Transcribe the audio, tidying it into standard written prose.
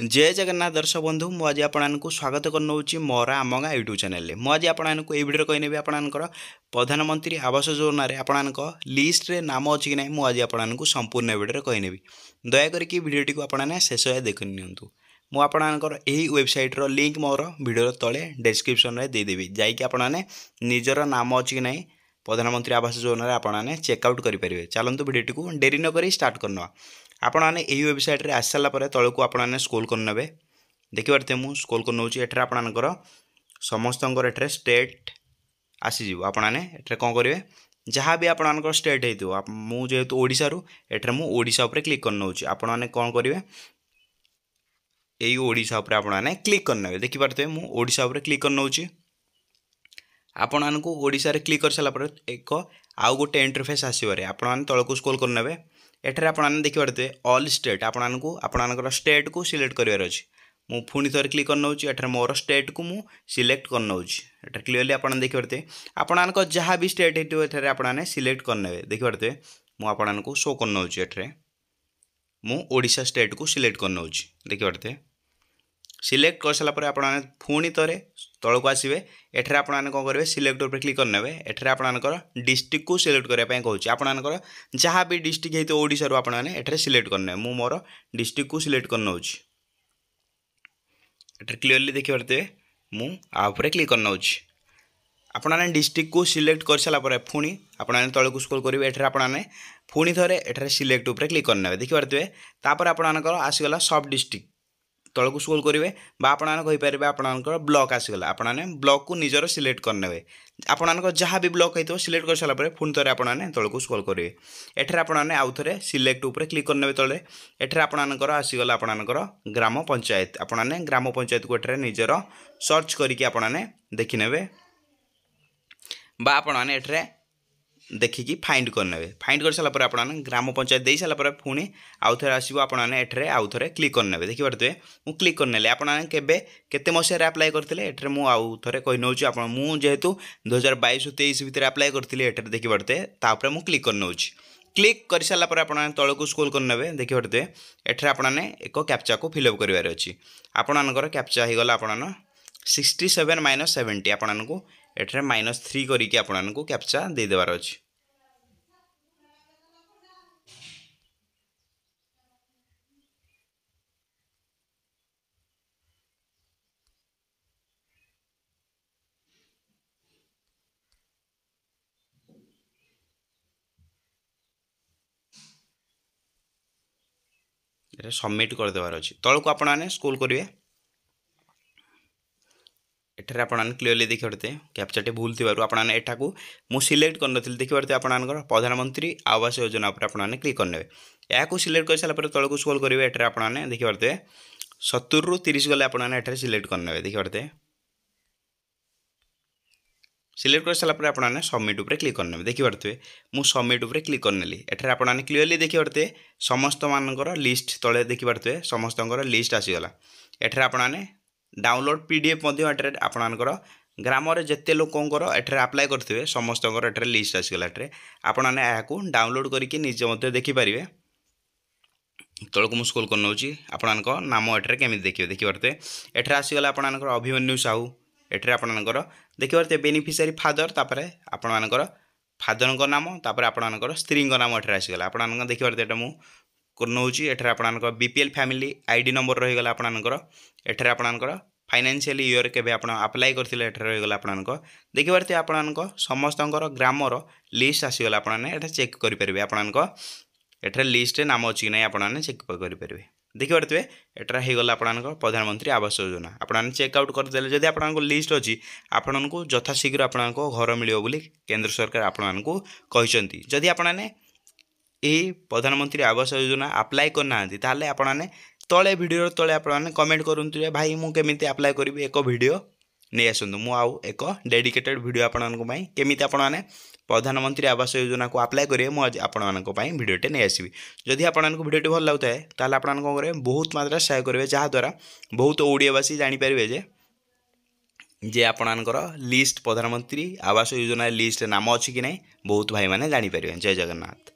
जय जगन्नाथ दर्शक बंधु मुझे आपको स्वागत करनौची मोर आम गाँ यूट्यूब चैनल में मुझे आपको ये वीडियो कहनेबी आपणकर प्रधानमंत्री आवास योजना आपण लिस्ट रे नाम अच्छी कि ना मुझे आपको संपूर्ण वीडियो कहनेबी दयाकोरी वीडियो को आपने शेष देख नियंतु मुझे यही वेबसाइट्र लिंक मोर वीडियो तले डिस्क्रिप्शन में देदेवी जाकि आपने निजर नाम अच्छी कि ना प्रधानमंत्री आवास योजना आपने चेकआउट करेंगे। चलतु वीडियो को डेरी नक स्टार्ट करना आपने यही वेबसाइट रे आस सारापर तौक आपने स्क्रोल करने देखिए मुझे स्क्रोल कर नौची एठरे आपणकर समस्त एठरे स्टेट आसीज आपने एठरे कौन करेंगे जहाँ भी आपणकर स्टेट हो मुझे जेहेतु ओडिशा एठरे मुझे ओडिशा उपर क्लिक कर नौची आपने कौन करेंगे यही ओडिशा उपर आपने क्लिक करने देखिए मुझे ओडिशा उपर क्लिक कर नौची आपण को ओडिशा रे क्लिक कर सारापर एक आउ गोटे इंटरफेस आसवे आपने तौक स्क्रोल करने एठरे आपने देखिए ऑल स्टेट आपणकर स्टेट को सिलेक्ट करार अच्छी मु पुणी थे क्लिक कर नौची एठरे मोर स्टेट को मु सिलेक्ट कर नौची एठरे क्लीयरली आपने देखिए आपणकर जहाँ भी स्टेट होठे आपने सिलेक्ट करने देखिए मुझे शो कर नौची एठरे मु ओडिशा स्टेट को सिलेक्ट कर नौची देखिए सिलेक्ट कर सारापर आपने पुणी थे तौक आसवे एठरे आपने कौन करेंगे सिलेक्ट उपर क्लिक करने एठरे आपणकर डिस्ट्रिक्ट को सिलेक्ट करने कहूँ आपणकर जहाँ भी डिस्ट्रिक्ट होती ओडिशा रू आपने एठरे सिलेक्ट करने मु मोर डिस्ट्रिक्ट को सिलेक्ट कर नौची एठरे क्लीयरली देखिए मुझे आउे क्लिक कर नौची आपने डिस्ट्रिक्ट को सिलेक्ट कर सारापर पुणी आपने तौक स्क्रोल करेंगे एठरे आपने पुणी थे एठरे सिलेक्ट उपर क्लिक करने देखिए तापर आपणकर आसीगला सब डिस्ट्रिक्ट तौक स्क्रोल करेंगे आपने आपणकर ब्लॉक आसीगला आपने ब्लॉक को निजर सिलेक्ट करने आपणकर जहाँ भी ब्लॉक होता सिलेक्ट कर सारापर पुणी थे आपने तौक स्क्रोल करेंगे एठरे आपने आउ थे सिलेक्ट उपर क्लिक करने तले एठरे आपणकर आसीगला आपणकर ग्राम पंचायत आपने ग्राम पंचायत को एठरे निजर सर्च करके आपने देखने बा आपने एठरे देखिकी फाइंड करने फाइंड कर सारापर आपने ग्राम पंचायत दे सारापर पुणी आउ थे आसो आपने एठरे आउ थे क्लिक करने देखिए मुझे क्लिक करने आपने केते मसीह अप्लाई करते एठरे मुझे आउ थे कही नौची आप जेहेतु 2022-23 भितर अप्लाई करी एठरे देखिए तापर मुझे क्लिक कर नौची क्लिक कर सारापर आपने तौक स्क्रोल करने देखिए एठरे आपने एक कैप्चा को फिलअप करार अच्छी आपणकर कैप्चा हो गला आपन 67-70 आपन को एठरे -3 करके आपन को कैप्चा दे देवार अच्छी सबमिट कर देवार अच्छी तौक आपने स्क्रोल करेंगे एठरे आपने क्लीयरली देखिए कैप्चाटे भूल थी आपने एटा को मुझे सिलेक्ट कर नी देखिए आपंकर प्रधानमंत्री आवास योजना पर आपने क्लिक करने या सिलेक्ट कर सारापर तौक स्क्रोल करेंगे एठरे आपने देखिए 70 ରୁ 30 गले आपने एठरे सिलेक्ट करने देखिए सिलेक्ट कर सारापर आपने सबमिट उपर क्लिक करने देखिए मुझे सबमिट उपर क्लिक करनेली एठरे आपने क्लीयरली देखिए समस्त मानकर लिस्ट तले देखिए समस्त लिस्ट आसीगला एठरे आपने डाउनलोड पीडीएफ आपणकर ग्राम जिते लोकंर एठरे अप्लाई करते समस्त एठरे लिस्ट आसीगला एठरे आपने यहाँ डाउनलोड करके निजे देखिपारे तौक मुझे स्क्रोल कर नौची आपणकर नाम एठरे केमी देखिए देखिए एठरे आसीगला आपणकर अभिमन्यु साहू एठरे आपणकर देखिए बेनिफिशियरी फादर तापर आपणकर फादर नाम तापर आपणकर स्त्री नाम एठरे आसीगला आपणकर देखिए मुझे नौची एठरे आपणकर बीपीएल फैमिली आईडी नंबर रहीगला आपणकर एठरे आपणकर फाइनेंशियल ईयर के अप्लाई करथिले एठरे रहीगला आपणकर देखिए आपणकर समस्त ग्रामर लिस्ट आसीगला आपने एठे चेक करेंगे आपणकर एठरे लिस्ट रे नाम अच्छी ना आपने चेक करेंगे देखिए एटा होगला आपणकर प्रधानमंत्री आवास योजना आपने चेकआउट करदे जदि आपको लिस्ट अच्छी आपण को यथाशीघ्र आपको घर मिले बोली केंद्र सरकार आपको कहते जदि आपने यही प्रधानमंत्री आवास योजना अप्लाई करना ताले आपने तले वीडियो तले आपने कमेंट करूँ भाई मुझे केमी अप्लाई करी एक वीडियो नहीं आसतु मुझे आउ एक डेडिकेटेड वीडियो आपंपाई केमी आपने प्रधानमंत्री आवास योजना को अप्लाई करेंगे मुझे आपंपाई वीडियोटे नहीं आसवि जदि आपको वीडियोटी भल लगुए ताल आप कौन करेंगे बहुत मात्रा सहाय करेंगे जहाँद्वारा बहुत ओडियावासी जानीपारे जे आपणकर लिस्ट प्रधानमंत्री आवास योजना लिस्ट नाम अच्छी कि ना बहुत भाई मैंने जानीपारे। जय जगन्नाथ।